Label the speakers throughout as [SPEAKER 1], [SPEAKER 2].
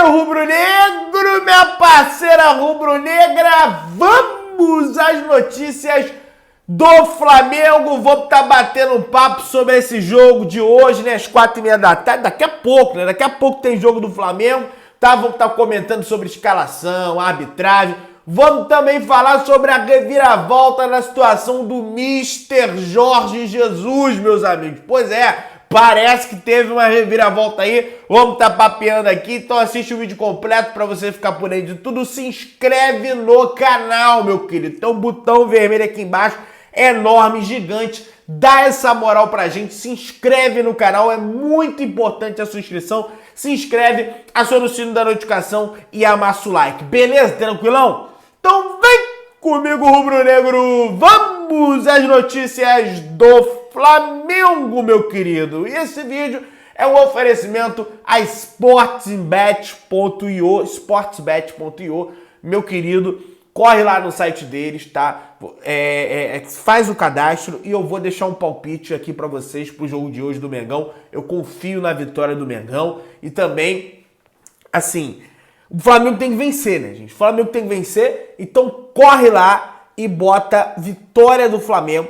[SPEAKER 1] parceiro rubro-negro, minha parceira rubro-negra, vamos às notícias do Flamengo. Vou estar batendo um papo sobre esse jogo de hoje, né, às 4h30 da tarde, daqui a pouco, né, daqui a pouco tem jogo do Flamengo, tá? Vamos estar comentando sobre escalação, arbitragem, vamos também falar sobre a reviravolta na situação do Mister Jorge Jesus, meus amigos. Pois é, parece que teve uma reviravolta aí, vamos estar papeando aqui, então assiste o vídeo completo para você ficar por aí de tudo. Se inscreve no canal, meu querido, tem um botão vermelho aqui embaixo, enorme, gigante, dá essa moral pra gente, se inscreve no canal, é muito importante a sua inscrição, se inscreve, aciona o sino da notificação e amassa o like, beleza? Tranquilão? Então vem comigo, rubro-negro, vamos às notícias do Flamengo, meu querido. E esse vídeo é um oferecimento a sportsbet.io, meu querido. Corre lá no site deles, tá? Faz o cadastro e eu vou deixar um palpite aqui pra vocês pro jogo de hoje do Mengão. Eu confio na vitória do Mengão e também, assim, o Flamengo tem que vencer, né, gente? O Flamengo tem que vencer, então corre lá e bota vitória do Flamengo,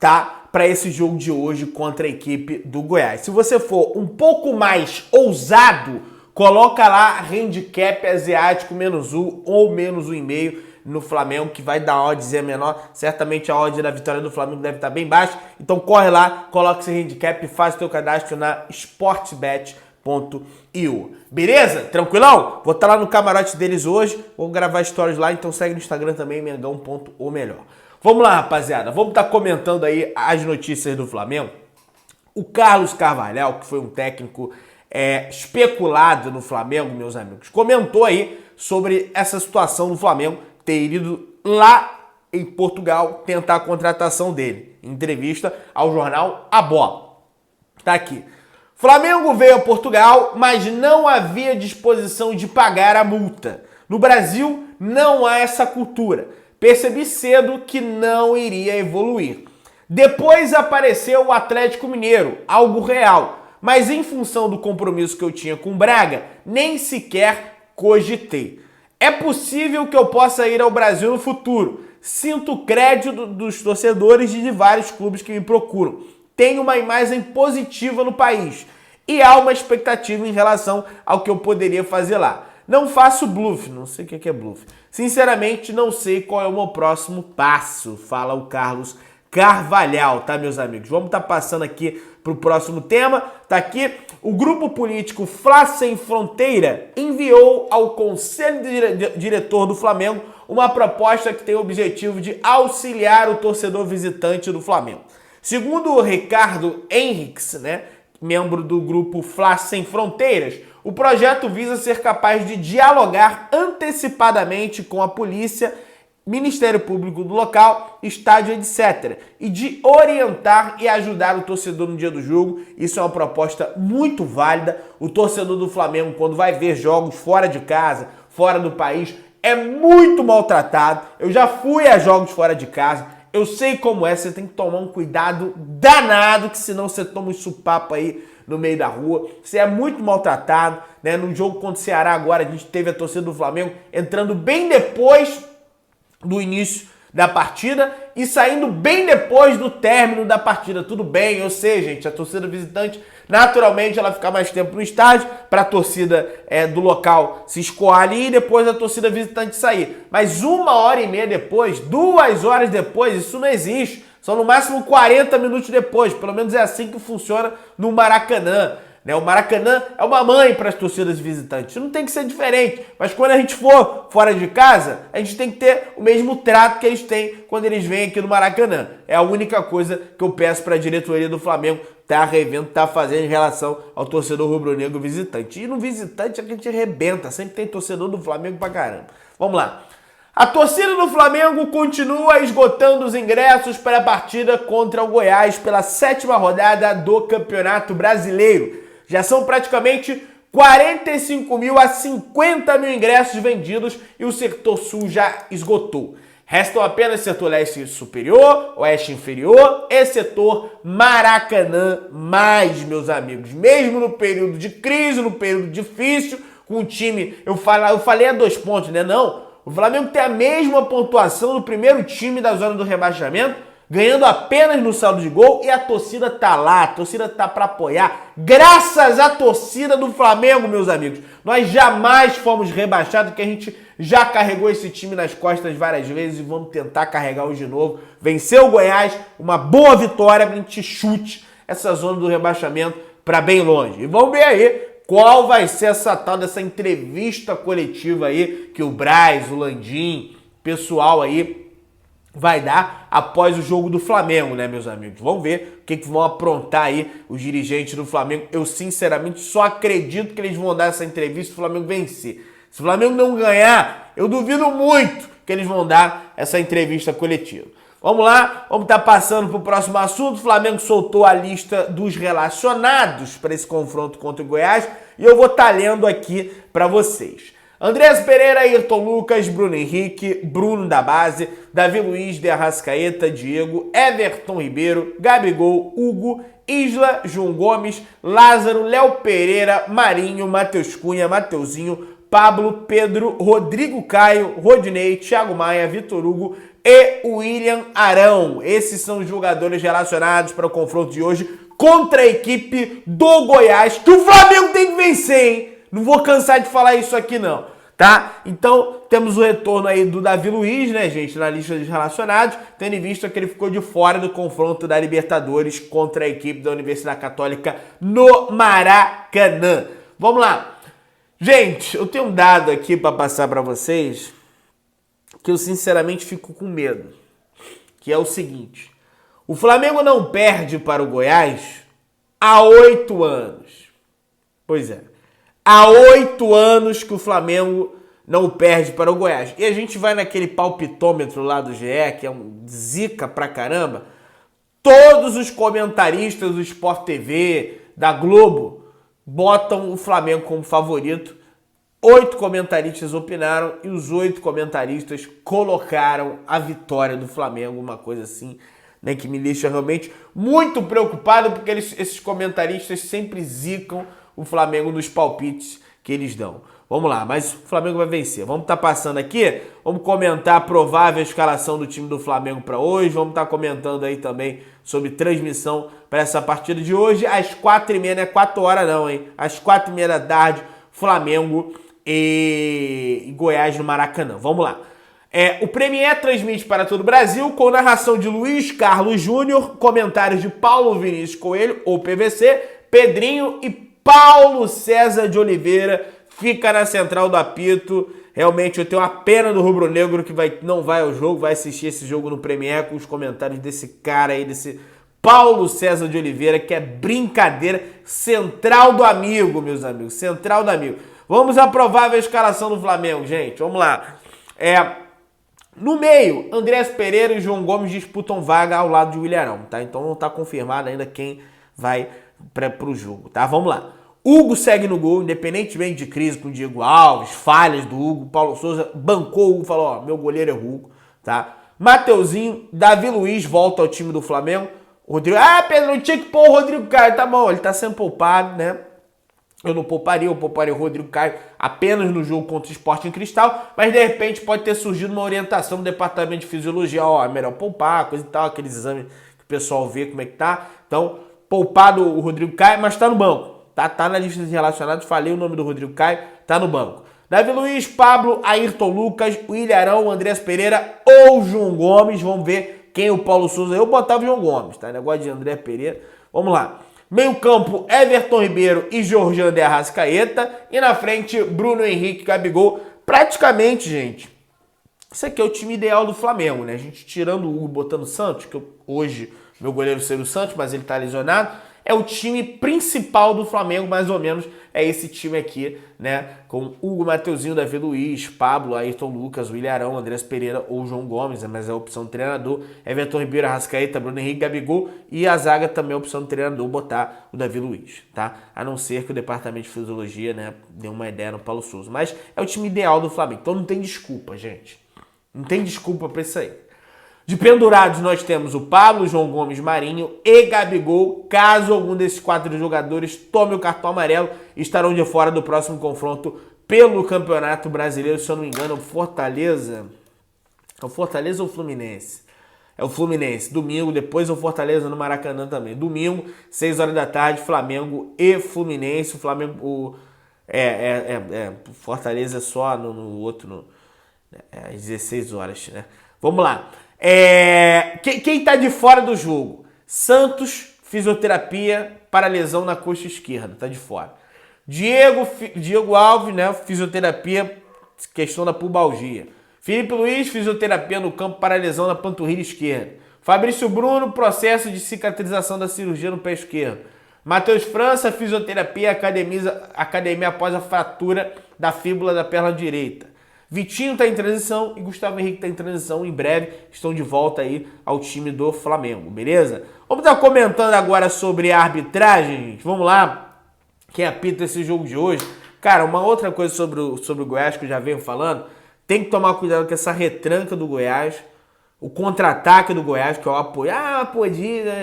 [SPEAKER 1] tá? Para esse jogo de hoje contra a equipe do Goiás. Se você for um pouco mais ousado, coloca lá handicap asiático -1 ou -1,5 no Flamengo, que vai dar odds menor. Certamente a odd da vitória do Flamengo deve estar bem baixa. Então corre lá, coloca esse handicap e faz o teu cadastro na sportsbet.io. Beleza? Tranquilão? Vou estar lá no camarote deles hoje. Vou gravar stories lá, então segue no Instagram também, mengão.omelhor. Vamos lá, rapaziada. Vamos estar comentando aí as notícias do Flamengo. O Carlos Carvalhal, que foi um técnico especulado no Flamengo, meus amigos, comentou aí sobre essa situação do Flamengo ter ido lá em Portugal tentar a contratação dele. Em entrevista ao jornal A Bola. Tá aqui. Flamengo veio a Portugal, mas não havia disposição de pagar a multa. No Brasil, não há essa cultura. Percebi cedo que não iria evoluir. Depois apareceu o Atlético Mineiro, algo real. Mas em função do compromisso que eu tinha com o Braga, nem sequer cogitei. É possível que eu possa ir ao Brasil no futuro. Sinto crédito dos torcedores e de vários clubes que me procuram. Tenho uma imagem positiva no país e há uma expectativa em relação ao que eu poderia fazer lá. Não faço bluff, não sei o que é bluff. Sinceramente, não sei qual é o meu próximo passo, fala o Carlos Carvalhal, tá, meus amigos? Vamos estar passando aqui para o próximo tema. Tá aqui, o grupo político Fla Sem Fronteira enviou ao Conselho Diretor do Flamengo uma proposta que tem o objetivo de auxiliar o torcedor visitante do Flamengo. Segundo o Ricardo Henriques, né, membro do grupo Fla Sem Fronteiras, o projeto visa ser capaz de dialogar antecipadamente com a polícia, Ministério Público do local, estádio, etc. E de orientar e ajudar o torcedor no dia do jogo. Isso é uma proposta muito válida. O torcedor do Flamengo, quando vai ver jogos fora de casa, fora do país, é muito maltratado. Eu já fui a jogos fora de casa. Eu sei como é, você tem que tomar um cuidado danado, que senão você toma um supapo aí no meio da rua. Você é muito maltratado, né? No jogo contra o Ceará agora, a gente teve a torcida do Flamengo entrando bem depois do início da partida e saindo bem depois do término da partida. Tudo bem, eu sei, gente, a torcida visitante, naturalmente, ela fica mais tempo no estádio para a torcida do local se escoar ali e depois a torcida visitante sair. Mas 1h30 depois, 2 horas depois, isso não existe. São no máximo 40 minutos depois. Pelo menos é assim que funciona no Maracanã. O Maracanã é uma mãe para as torcidas visitantes. Isso não tem que ser diferente. Mas quando a gente for fora de casa, a gente tem que ter o mesmo trato que eles têm quando eles vêm aqui no Maracanã. É a única coisa que eu peço para a diretoria do Flamengo tá revendo, tá fazendo em relação ao torcedor rubro-negro visitante. E no visitante a gente arrebenta. Sempre tem torcedor do Flamengo pra caramba. Vamos lá. A torcida do Flamengo continua esgotando os ingressos para a partida contra o Goiás pela 7ª rodada do Campeonato Brasileiro. Já são praticamente 45 mil a 50 mil ingressos vendidos e o setor sul já esgotou. Restam apenas setor leste superior, oeste inferior e setor Maracanã mais, meus amigos. Mesmo no período de crise, no período difícil, com o time, eu falei a 2 pontos, né? Não, o Flamengo tem a mesma pontuação do primeiro time da zona do rebaixamento, ganhando apenas no saldo de gol, e a torcida tá lá, a torcida tá pra apoiar. Graças à torcida do Flamengo, meus amigos, nós jamais fomos rebaixados, porque a gente já carregou esse time nas costas várias vezes e vamos tentar carregar hoje de novo. Venceu o Goiás, uma boa vitória, pra gente chute essa zona do rebaixamento pra bem longe. E vamos ver aí qual vai ser essa tal dessa entrevista coletiva aí que o Braz, o Landim, pessoal aí vai dar após o jogo do Flamengo, né, meus amigos? Vamos ver o que vão aprontar aí os dirigentes do Flamengo. Eu, sinceramente, só acredito que eles vão dar essa entrevista se o Flamengo vencer. Se o Flamengo não ganhar, eu duvido muito que eles vão dar essa entrevista coletiva. Vamos lá, vamos estar passando para o próximo assunto. O Flamengo soltou a lista dos relacionados para esse confronto contra o Goiás e eu vou estar lendo aqui para vocês. Andrés Pereira, Ayrton Lucas, Bruno Henrique, Bruno da base, Davi Luiz, de Arrascaeta, Diego, Everton Ribeiro, Gabigol, Hugo, Isla, João Gomes, Lázaro, Léo Pereira, Marinho, Matheus Cunha, Mateuzinho, Pablo, Pedro, Rodrigo Caio, Rodinei, Thiago Maia, Vitor Hugo e William Arão. Esses são os jogadores relacionados para o confronto de hoje contra a equipe do Goiás, que o Flamengo tem que vencer, hein? Não vou cansar de falar isso aqui não, tá? Então, temos o retorno aí do Davi Luiz, né, gente, na lista dos relacionados, tendo em vista que ele ficou de fora do confronto da Libertadores contra a equipe da Universidade Católica no Maracanã. Vamos lá. Gente, eu tenho um dado aqui para passar para vocês que eu sinceramente fico com medo, que é o seguinte: o Flamengo não perde para o Goiás há 8 anos. Pois é, há 8 anos que o Flamengo não perde para o Goiás. E a gente vai naquele palpitômetro lá do GE, que é um zica pra caramba. Todos os comentaristas do Sport TV, da Globo, botam o Flamengo como favorito. 8 comentaristas opinaram e os 8 comentaristas colocaram a vitória do Flamengo, uma coisa assim, né, que me deixa realmente muito preocupado, porque esses comentaristas sempre zicam o Flamengo nos palpites que eles dão. Vamos lá, mas o Flamengo vai vencer. Vamos estar passando aqui, vamos comentar a provável escalação do time do Flamengo para hoje, vamos estar comentando aí também sobre transmissão para essa partida de hoje, às 4h30, não é 4 horas não, hein? Às 4h30 da tarde, Flamengo e Goiás no Maracanã. Vamos lá. O Premier transmite para todo o Brasil, com narração de Luiz Carlos Júnior, comentários de Paulo Vinícius Coelho, ou PVC, Pedrinho e Paulo César de Oliveira. Fica na central do apito. Realmente eu tenho uma pena do rubro-negro que não vai ao jogo, vai assistir esse jogo no Premier com os comentários desse cara aí, desse Paulo César de Oliveira, que é brincadeira. Central do amigo, meus amigos, central do amigo. Vamos à provável escalação do Flamengo, gente. Vamos lá. No meio, Andrés Pereira e João Gomes disputam vaga ao lado de William Arão, tá? Então não está confirmado ainda quem vai para o jogo, tá? Vamos lá. Hugo segue no gol, independentemente de crise com o Diego Alves, falhas do Hugo. Paulo Souza bancou o Hugo, falou, ó, meu goleiro é o Hugo, tá? Mateuzinho, Davi Luiz volta ao time do Flamengo. Rodrigo, Pedro, não tinha que pôr o Rodrigo Caio. Tá bom, ele tá sendo poupado, né? Eu pouparia o Rodrigo Caio apenas no jogo contra o Sporting Cristal, mas de repente pode ter surgido uma orientação do departamento de fisiologia, ó, é melhor poupar, coisa e tal, aqueles exames que o pessoal vê como é que tá. Então, poupado o Rodrigo Caio, mas tá no banco. Tá na lista de relacionados, falei o nome do Rodrigo Caio, tá no banco. Davi Luiz, Pablo, Ayrton Lucas, William Arão, Andrés Pereira ou João Gomes. Vamos ver quem o Paulo Souza. Eu botava o João Gomes, tá? Negócio de André Pereira. Vamos lá. Meio campo, Everton Ribeiro e Georgian de Arrascaeta. E na frente, Bruno Henrique, Gabigol. Praticamente, gente, isso aqui é o time ideal do Flamengo, né? A gente tirando o Hugo, botando o Santos, que hoje meu goleiro seria o Santos, mas ele tá lesionado. É o time principal do Flamengo, mais ou menos, é esse time aqui, né? Com Hugo, Mateuzinho, Davi Luiz, Pablo, Ayrton Lucas, William Arão, Andrés Pereira ou João Gomes, mas é a opção do treinador. Everton Ribeiro, Arrascaeta, Bruno Henrique, Gabigol e a zaga também é a opção do treinador, botar o Davi Luiz, tá? A não ser que o departamento de fisiologia, né, dê uma ideia no Paulo Souza. Mas é o time ideal do Flamengo, então não tem desculpa, gente. Não tem desculpa pra isso aí. De pendurados, nós temos o Pablo, João Gomes, Marinho e Gabigol. Caso algum desses 4 jogadores tome o cartão amarelo, estarão de fora do próximo confronto pelo Campeonato Brasileiro, se eu não me engano, o Fortaleza. É o Fortaleza ou o Fluminense? É o Fluminense. Domingo, depois o Fortaleza no Maracanã também. Domingo, 6 horas da tarde, Flamengo e Fluminense. O Flamengo... Fortaleza só no outro... às 16 horas, né? Vamos lá. Quem tá de fora do jogo? Santos, fisioterapia para lesão na coxa esquerda. Tá de fora. Diego Alves, né? Fisioterapia, questão da pubalgia. Felipe Luiz, fisioterapia no campo para lesão na panturrilha esquerda. Fabrício Bruno, processo de cicatrização da cirurgia no pé esquerdo. Matheus França, fisioterapia, academia após a fratura da fíbula da perna direita. Vitinho está em transição e Gustavo Henrique está em transição. Em breve estão de volta aí ao time do Flamengo, beleza? Vamos estar comentando agora sobre a arbitragem, gente. Vamos lá. Quem apita esse jogo de hoje? Cara, uma outra coisa sobre o Goiás que eu já venho falando, tem que tomar cuidado com essa retranca do Goiás, o contra-ataque do Goiás, que é o apoio.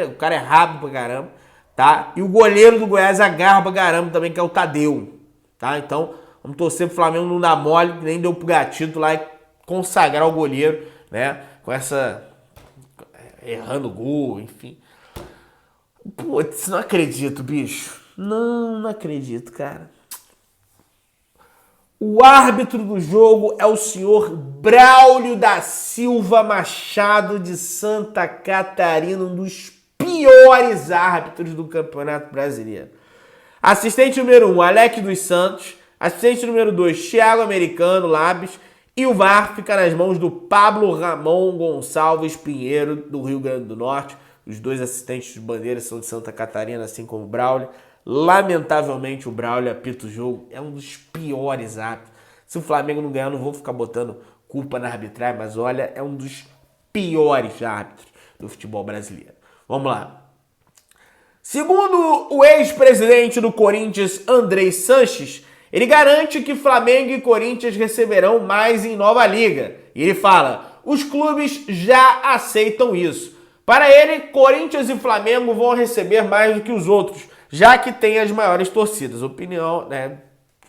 [SPEAKER 1] O cara é rápido pra caramba, tá? E o goleiro do Goiás agarra pra caramba também, que é o Tadeu, tá? Então, vamos torcer pro Flamengo não dar mole, que nem deu pro Gatito lá e consagrar o goleiro, né? Com essa... errando gol, enfim. Putz, não acredito, bicho. Não acredito, cara. O árbitro do jogo é o senhor Braulio da Silva Machado de Santa Catarina, um dos piores árbitros do Campeonato Brasileiro. Assistente número 1, Alex dos Santos. Assistente número 2, Thiago Americano Labes. E o VAR fica nas mãos do Pablo Ramon Gonçalves Pinheiro, do Rio Grande do Norte. Os dois assistentes de bandeira são de Santa Catarina, assim como o Braulio. Lamentavelmente, o Braulio apita o jogo. É um dos piores árbitros. Se o Flamengo não ganhar, eu não vou ficar botando culpa na arbitragem, mas olha, é um dos piores árbitros do futebol brasileiro. Vamos lá. Segundo o ex-presidente do Corinthians, Andrei Sanches, ele garante que Flamengo e Corinthians receberão mais em nova liga. E ele fala, os clubes já aceitam isso. Para ele, Corinthians e Flamengo vão receber mais do que os outros, já que tem as maiores torcidas. Opinião, né?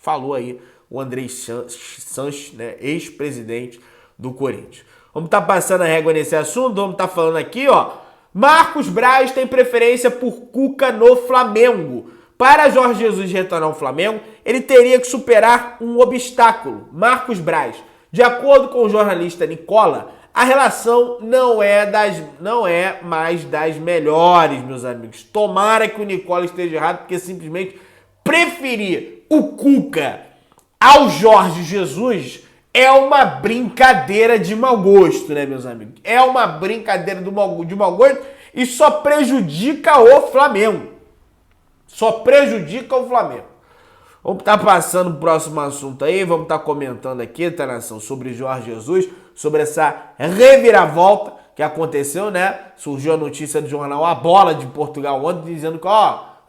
[SPEAKER 1] Falou aí o Andrei Sanches, né? Ex-presidente do Corinthians. Vamos estar passando a régua nesse assunto, vamos estar falando aqui, ó. Marcos Braz tem preferência por Cuca no Flamengo. Para Jorge Jesus retornar ao Flamengo, ele teria que superar um obstáculo. Marcos Braz. De acordo com o jornalista Nicola, a relação não é mais das melhores, meus amigos. Tomara que o Nicola esteja errado, porque simplesmente preferir o Cuca ao Jorge Jesus é uma brincadeira de mau gosto, né, meus amigos? É uma brincadeira de mau gosto e só prejudica o Flamengo. Só prejudica o Flamengo. Vamos estar passando o próximo assunto aí, vamos estar comentando aqui, tá, nação, sobre Jorge Jesus, sobre essa reviravolta que aconteceu, né? Surgiu a notícia do jornal A Bola de Portugal ontem, dizendo que,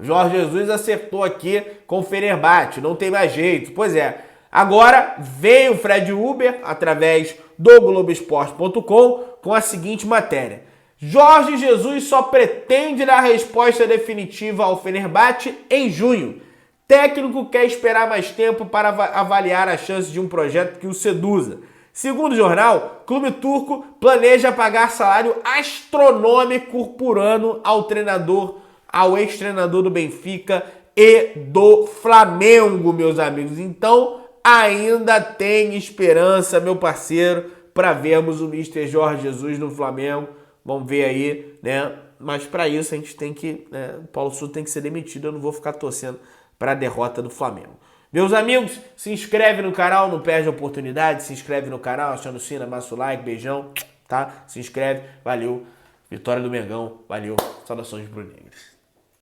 [SPEAKER 1] Jorge Jesus acertou aqui com o Fenerbahçe, não tem mais jeito. Pois é, agora vem o Fred Uber, através do Globoesporte.com, com a seguinte matéria. Jorge Jesus só pretende dar resposta definitiva ao Fenerbahçe em junho. Técnico quer esperar mais tempo para avaliar a chance de um projeto que o seduza. Segundo o jornal, clube turco planeja pagar salário astronômico por ano ao ex-treinador do Benfica e do Flamengo, meus amigos. Então, ainda tem esperança, meu parceiro, para vermos o Mr. Jorge Jesus no Flamengo. Vamos ver aí, né? Mas para isso a gente tem que... o Paulo Sousa tem que ser demitido, eu não vou ficar torcendo para a derrota do Flamengo. Meus amigos, se inscreve no canal, não perde a oportunidade, se inscreve no canal, aciona o sino, amassa o like, beijão, tá? Se inscreve, valeu. Vitória do Mengão, valeu. Saudações brunegras.